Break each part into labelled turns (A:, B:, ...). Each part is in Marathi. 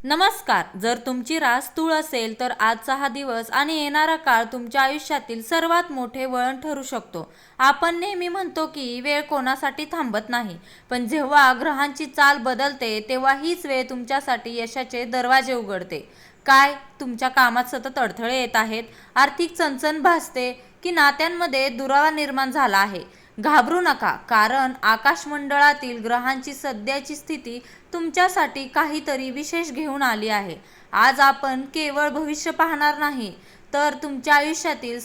A: नमस्कार. जर तुमची रास तूळ असेल तर आजचा हा दिवस आणि येणारा काळ तुमच्या आयुष्यातील सर्वात मोठे वळण ठरू शकतो. आपण नेहमी म्हणतो की वेळ कोणासाठी थांबत नाही, पण जेव्हा ग्रहांची चाल बदलते तेव्हा हीच वेळ तुमच्यासाठी यशाचे दरवाजे उघडते. काय तुमच्या कामात सतत अडथळे येत आहेत? आर्थिक चणचण भासते की नात्यांमध्ये दुरावा निर्माण झाला आहे? घाबरू नका, कारण आकाशमंडळातील ग्रहांची सध्याची स्थिती तुमच्यासाठी काहीतरी विशेष घेऊन आली आहे. आज आपण केवळ भविष्य पाहणार नाही, तर तुमच्या आयुष्यातील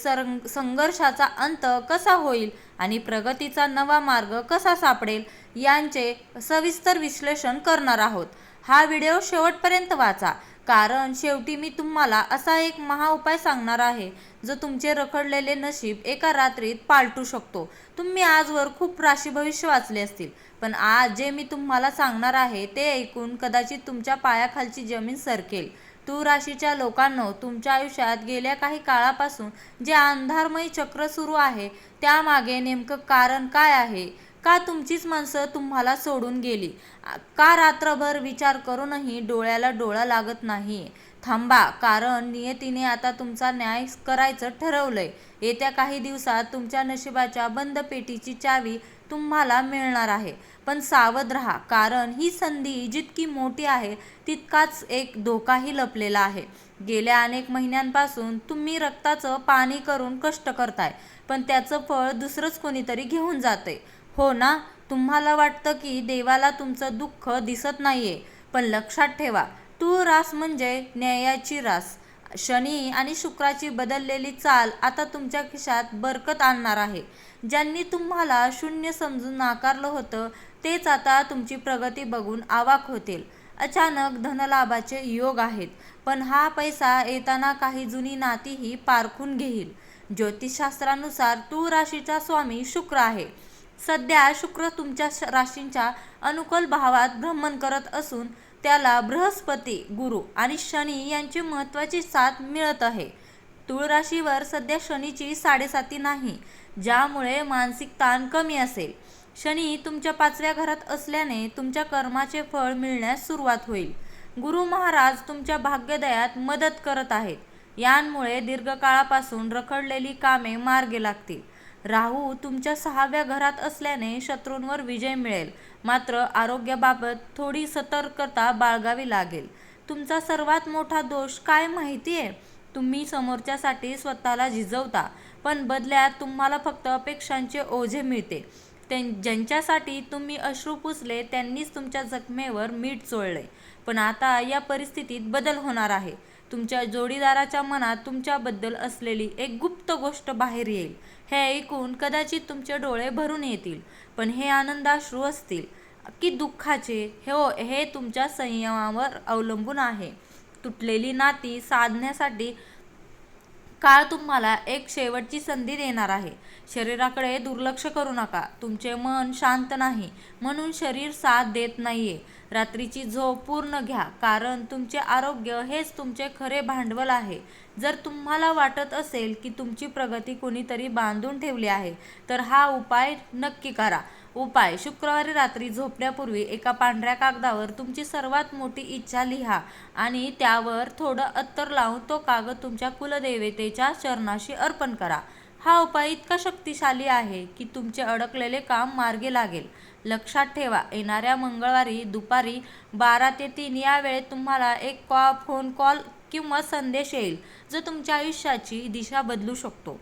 A: संघर्षाचा अंत कसा होईल आणि प्रगतीचा नवा मार्ग कसा सापडेल यांचे सविस्तर विश्लेषण करणार आहोत. हा व्हिडिओ शेवटपर्यंत वाचा, कारण शेवटी मी तुम्हाला असा एक महाउपाय सांगणार आहे जो तुमचे रखडलेले नशीब एका रात्रीत पालटू शकतो. तुम्ही आजवर खूप राशी भविष्य वाचले असतील, पण आज जे मी तुम्हाला सांगणार आहे ते ऐकून कदाचित तुमच्या पायाखालची जमीन सरकेल. तूळ राशीच्या लोकांनो, तुमच्या आयुष्यात गेल्या काही काळापासून जे अंधारमय चक्र सुरू आहे त्यामागे नेमकं कारण काय आहे? का तुमचीच माणसं तुम्हाला सोडून गेली? का रात्रभर विचार करूनही डोळ्याला डोळा लागत नाहीये? थांबा, कारण नियतीने आता तुमचा न्याय करायचं ठरवलंय. येत्या काही दिवसात तुमच्या नशिबाच्या बंद पेटीची चावी तुम्हाला मिळणार आहे. पण सावध राहा, कारण ही संधी जितकी मोठी आहे तितकाच एक धोकाही लपलेला आहे. गेल्या अनेक महिन्यांपासून तुम्ही रक्ताचं पाणी करून कष्ट करताय, पण त्याचं फळ दुसरंच कोणीतरी घेऊन जातंय. हो ना? तुम्हाला वाटतं की देवाला तुमचं दुःख दिसत नाहीये, पण लक्षात ठेवा, तूळ रास म्हणजे न्यायाची रास. शनी आणि शुक्राची बदललेली चाल आता तुमच्या खिशात बरकत आणणार आहे. ज्यांनी तुम्हाला शून्य समजून नाकारलं होतं तेच आता तुमची प्रगती बघून अवाक होतील. अचानक धनलाभाचे योग आहेत, पण हा पैसा येताना काही जुनी नातीही पारखून घेईल. ज्योतिषशास्त्रानुसार तूळ राशीचा स्वामी शुक्र आहे. सध्या शुक्र तुमच्या राशींच्या अनुकूल भावात भ्रमण करत असून त्याला बृहस्पती, गुरु आणि शनी यांची महत्त्वाची साथ मिळत आहे. तूळ राशीवर सध्या शनीची 7.5 नाही, ज्यामुळे मानसिक ताण कमी असेल. शनी तुमच्या 5व्या घरात असल्याने तुमच्या कर्माचे फळ मिळण्यास सुरुवात होईल. गुरु महाराज तुमच्या भाग्योदयात मदत करत आहेत. यांमुळे दीर्घकाळापासून रखडलेली कामे मार्गी लागतील. राहू तुमच्या 6व्या घरात असल्याने शत्रूंवर विजय मिळेल, मात्र आरोग्याबाबत थोडी सतर्कता बाळगावी लागेल. तुमचा सर्वात मोठा दोष काय माहितीये? तुम्ही समोरच्यासाठी स्वतःला झिजवता, पण बदल्यात तुम्हाला फक्त अपेक्षांचे ओझे मिळते. ज्यांच्यासाठी तुम्ही अश्रू पुसले त्यांनीच तुमच्या जखमेवर मीठ चोळले. पण आता या परिस्थितीत बदल होणार आहे. तुमच्या जोडीदाराच्या मनात तुमच्याबद्दल असलेली एक गुप्त गोष्ट बाहेर येईल. हे ऐकून कदाचित तुमचे डोळे भरून येतील, पण हे आनंदाश्रू असतील की दुःखाचे हे तुमच्या संयमावर अवलंबून आहे. तुटलेली नाती साधण्यासाठी काळ तुम्हाला एक शेवटची संधी देणार आहे. शरीराकडे दुर्लक्ष करू नका. तुमचे मन शांत नाही म्हणून शरीर साथ देत नाहीये. रात्रीची झोप पूर्ण घ्या, कारण तुमचे आरोग्य हेच तुमचे खरे भांडवल आहे. जर तुम्हाला वाटत असेल की तुमची प्रगती कोणीतरी बांधून ठेवली आहे, तर हा उपाय नक्की करा. उपाय: शुक्रवारी रात्री झोपण्यापूर्वी एका पांढऱ्या कागदावर तुमची सर्वात मोठी इच्छा लिहा आणि त्यावर थोडं अत्तर लावून तो कागद तुमच्या कुलदेवतेच्या चरणाशी अर्पण करा. हा उपाय इतका शक्तिशाली आहे की तुमचे अडकलेले काम मार्गी लागेल. लक्षात ठेवा, येणाऱ्या मंगळवारी दुपारी 12 ते 3 या वेळेत तुम्हाला एक फोन कॉल किंवा संदेश येईल जो तुमच्या आयुष्याची दिशा बदलू शकतो.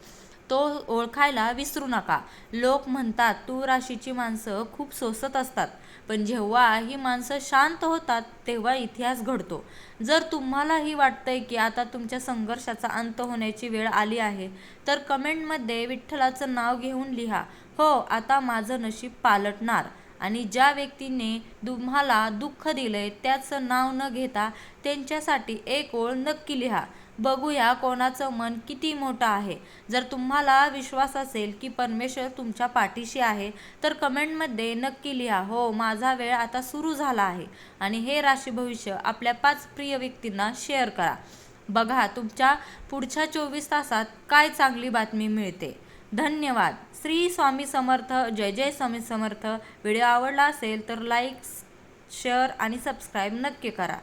A: तो ओळखायला विसरू नका. लोक म्हणतात तूळ राशीची माणसं खूप सोसत असतात, पण जेव्हा ही माणसं शांत होतात तेव्हा इतिहास घडतो. जर तुम्हालाही वाटतंय की आता तुमच्या संघर्षाचा अंत होण्याची वेळ आली आहे, तर कमेंटमध्ये विठ्ठलाचं नाव घेऊन लिहा, हो आता माझं नशीब पालटणार. आणि ज्या व्यक्तीने तुम्हाला दुःख दिलंय त्याचं नाव न घेता त्यांच्यासाठी एक ओळ नक्की लिहा. बघूया कोणाचं मन किती मोठं आहे. जर तुम्हाला विश्वास असेल की परमेश्वर तुमच्या पाठीशी आहे, तर कमेंटमध्ये नक्की लिहा, हो माझा वेळ आता सुरू झाला आहे. आणि हे राशी भविष्य आपल्या 5 प्रिय व्यक्तींना शेअर करा. बघा तुमच्या पुढच्या 24 तासात काय चांगली बातमी मिळते. धन्यवाद. श्री स्वामी समर्थ. जय जय स्वामी समर्थ. व्हिडिओ आवडला असेल तर लाईक, शेअर आणि सबस्क्राईब नक्की करा.